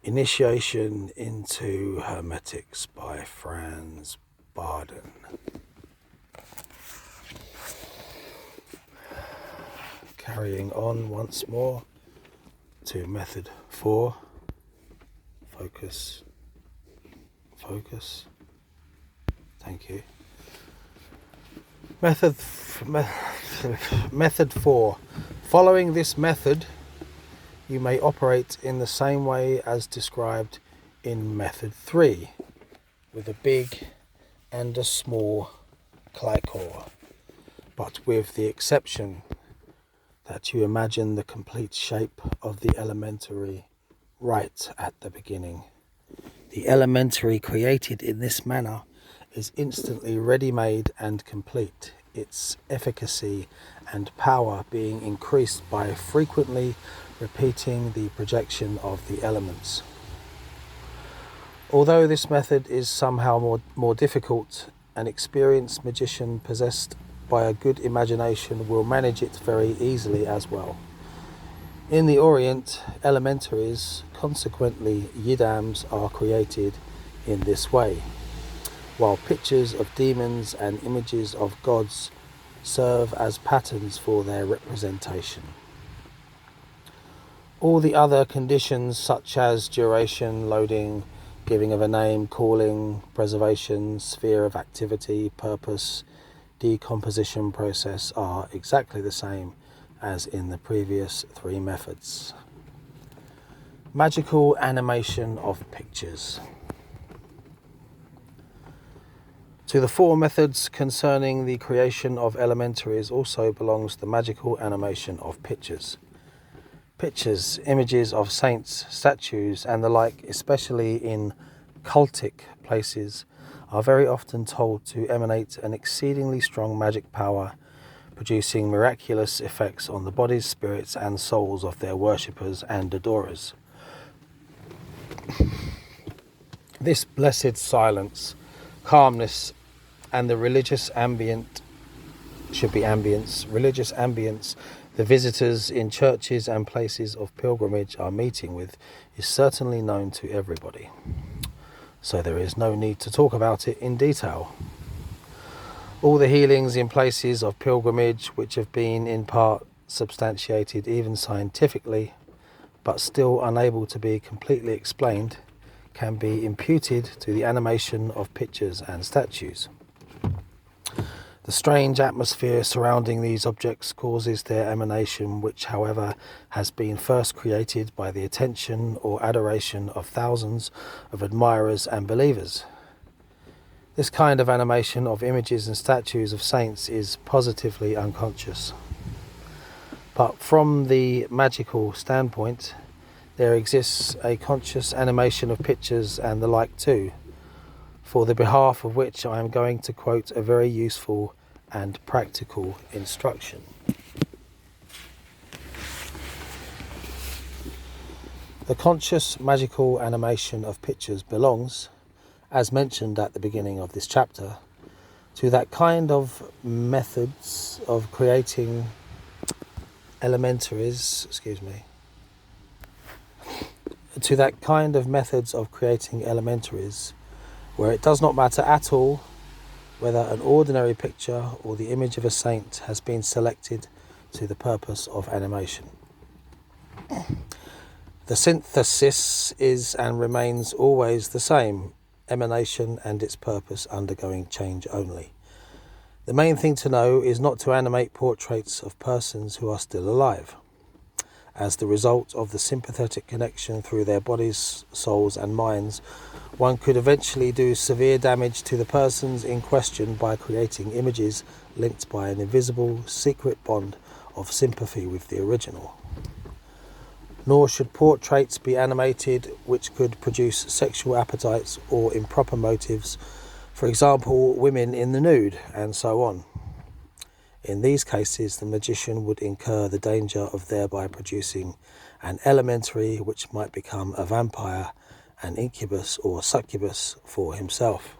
Initiation into Hermetics by Franz Barden. Carrying on once more to method 4. Focus. Thank you. Method 4. Following this method, you may operate in the same way as described in method 3, with a big and a small clicore, but with the exception that you imagine the complete shape of the elementary right at the beginning. The elementary created in this manner is instantly ready-made and complete, its efficacy and power being increased by frequently repeating the projection of the elements. Although this method is somehow more difficult, an experienced magician possessed by a good imagination will manage it very easily as well. In the Orient, elementaries, consequently yidams, are created in this way, while pictures of demons and images of gods serve as patterns for their representation. All the other conditions, such as duration, loading, giving of a name, calling, preservation, sphere of activity, purpose, decomposition process, are exactly the same as in the previous 3 methods. Magical animation of pictures. To the 4 methods concerning the creation of elementaries also belongs the magical animation of pictures. Pictures, images of saints, statues, and the like, especially in cultic places, are very often told to emanate an exceedingly strong magic power, producing miraculous effects on the bodies, spirits, and souls of their worshippers and adorers. This blessed silence, calmness, and the religious ambience, the visitors in churches and places of pilgrimage are meeting with, is certainly known to everybody. So there is no need to talk about it in detail. All the healings in places of pilgrimage, which have been in part substantiated even scientifically, but still unable to be completely explained, can be imputed to the animation of pictures and statues. The strange atmosphere surrounding these objects causes their emanation, which, however, has been first created by the attention or adoration of thousands of admirers and believers. This kind of animation of images and statues of saints is positively unconscious. But from the magical standpoint, there exists a conscious animation of pictures and the like too, for the behalf of which I am going to quote a very useful and practical instruction. The conscious magical animation of pictures belongs, as mentioned at the beginning of this chapter, to that kind of methods of creating elementaries, where it does not matter at all whether an ordinary picture or the image of a saint has been selected to the purpose of animation. The synthesis is and remains always the same, emanation and its purpose undergoing change only. The main thing to know is not to animate portraits of persons who are still alive, as the result of the sympathetic connection through their bodies, souls, and minds. One could eventually do severe damage to the persons in question by creating images linked by an invisible, secret bond of sympathy with the original. Nor should portraits be animated which could produce sexual appetites or improper motives, for example, women in the nude, and so on. In these cases, the magician would incur the danger of thereby producing an elementary which might become a vampire, an incubus or succubus for himself.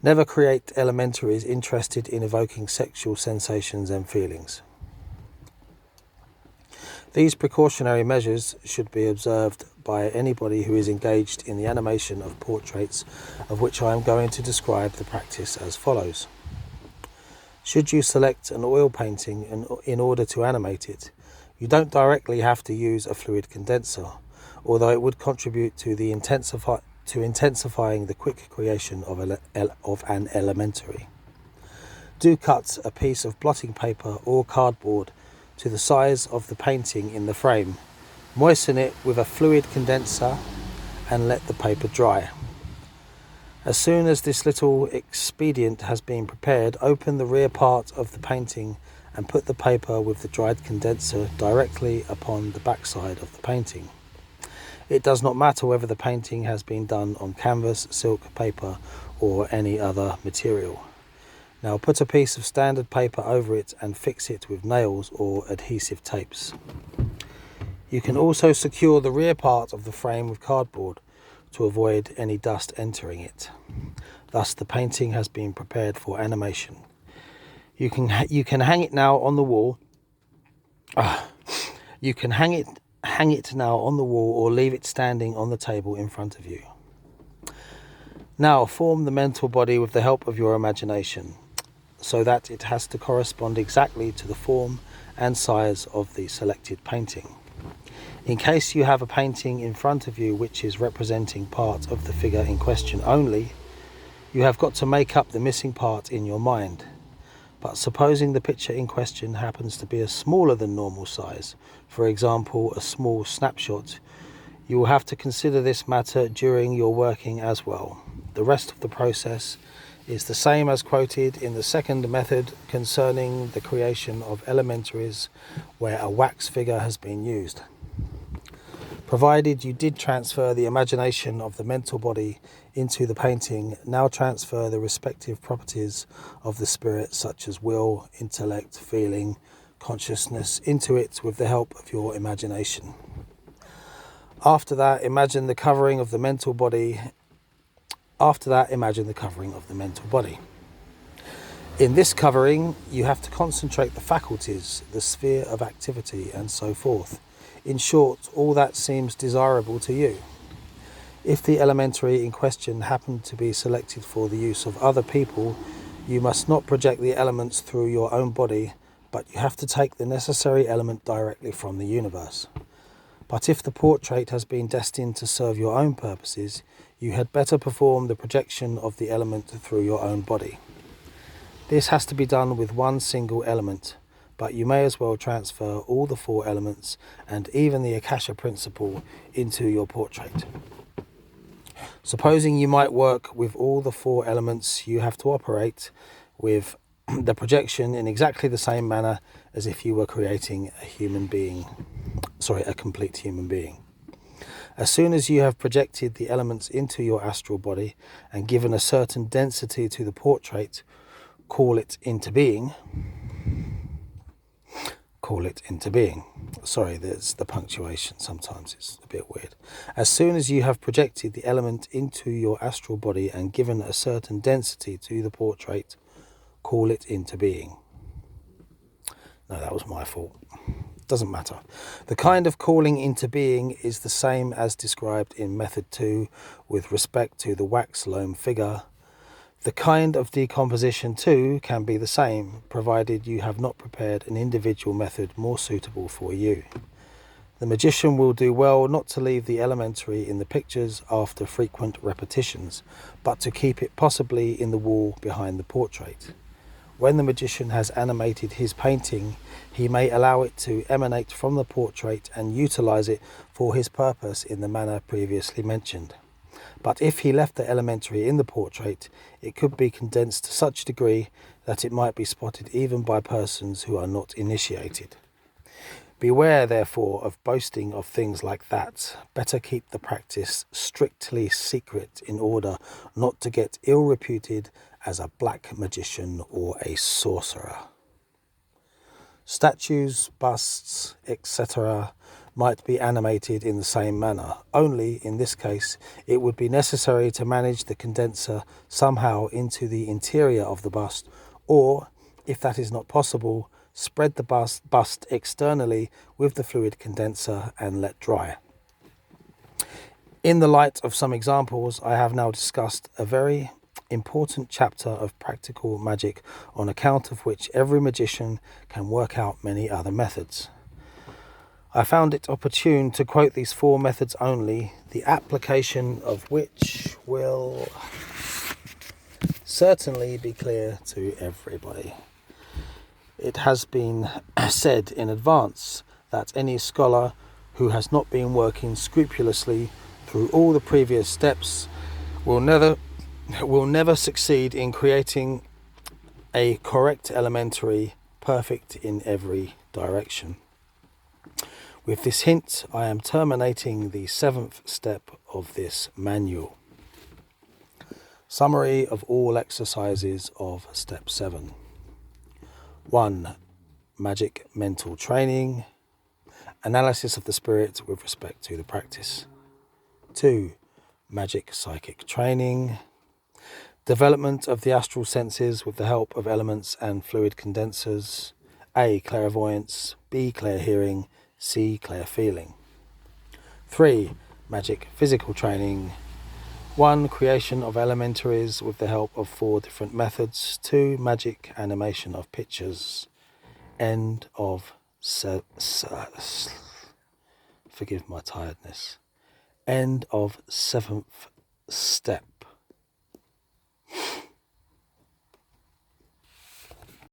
Never create elementaries interested in evoking sexual sensations and feelings. These precautionary measures should be observed by anybody who is engaged in the animation of portraits, of which I am going to describe the practice as follows. Should you select an oil painting in order to animate it, you don't directly have to use a fluid condenser, although it would contribute to intensifying the quick creation of an elementary. Do cut a piece of blotting paper or cardboard to the size of the painting in the frame, moisten it with a fluid condenser and let the paper dry. As soon as this little expedient has been prepared, open the rear part of the painting and put the paper with the dried condenser directly upon the backside of the painting. It does not matter whether the painting has been done on canvas, silk, paper, or any other material. Now put a piece of standard paper over it and fix it with nails or adhesive tapes. You can also secure the rear part of the frame with cardboard to avoid any dust entering it. Thus the painting has been prepared for animation. You can hang it now on the wall. You can hang it now on the wall or leave it standing on the table in front of you. Now form the mental body with the help of your imagination, so that it has to correspond exactly to the form and size of the selected painting. In case you have a painting in front of you which is representing part of the figure in question only, you have got to make up the missing part in your mind. But supposing the picture in question happens to be a smaller than normal size, for example a small snapshot, you will have to consider this matter during your working as well. The rest of the process is the same as quoted in the second method concerning the creation of elementaries where a wax figure has been used. Provided you did transfer the imagination of the mental body into the painting, now transfer the respective properties of the spirit such as will, intellect, feeling, consciousness into it with the help of your imagination. After that, imagine the covering of the mental body. In this covering, you have to concentrate the faculties, the sphere of activity, and so forth. In short, all that seems desirable to you. If the elementary in question happened to be selected for the use of other people, you must not project the elements through your own body, but you have to take the necessary element directly from the universe. But if the portrait has been destined to serve your own purposes, you had better perform the projection of the element through your own body. This has to be done with one single element, but you may as well transfer all the 4 elements and even the Akasha principle into your portrait. Supposing you might work with all the 4 elements, you have to operate with the projection in exactly the same manner as if you were creating a complete human being. As soon as you have projected the elements into your astral body and given a certain density to the portrait, call it into being. Sorry, there's the punctuation. Sometimes it's a bit weird. As soon as you have projected the element into your astral body and given a certain density to the portrait, call it into being. No, that was my fault. Doesn't matter. The kind of calling into being is the same as described in method 2 with respect to the wax loam figure. The kind of decomposition too can be the same, provided you have not prepared an individual method more suitable for you. The magician will do well not to leave the elementary in the pictures after frequent repetitions, but to keep it possibly in the wall behind the portrait. When the magician has animated his painting, he may allow it to emanate from the portrait and utilize it for his purpose in the manner previously mentioned. But if he left the elementary in the portrait, it could be condensed to such a degree that it might be spotted even by persons who are not initiated. Beware, therefore, of boasting of things like that. Better keep the practice strictly secret in order not to get ill reputed as a black magician or a sorcerer. Statues, busts, etc. might be animated in the same manner, only in this case it would be necessary to manage the condenser somehow into the interior of the bust, or, if that is not possible, spread the bust externally with the fluid condenser and let dry. In the light of some examples, I have now discussed a very important chapter of practical magic, on account of which every magician can work out many other methods. I found it opportune to quote these 4 methods only, the application of which will certainly be clear to everybody. It has been said in advance that any scholar who has not been working scrupulously through all the previous steps will never succeed in creating a correct elementary, perfect in every direction. With this hint, I am terminating the 7th step of this manual. Summary of all exercises of step 7. 1. Magic mental training. Analysis of the spirit with respect to the practice. 2. Magic psychic training. Development of the astral senses with the help of elements and fluid condensers. A. Clairvoyance. B. Clear hearing. C. Clear feeling. 3. Magic physical training. 1. Creation of elementaries with the help of 4 different methods. 2. Magic animation of pictures. End of forgive my tiredness. End of 7th step.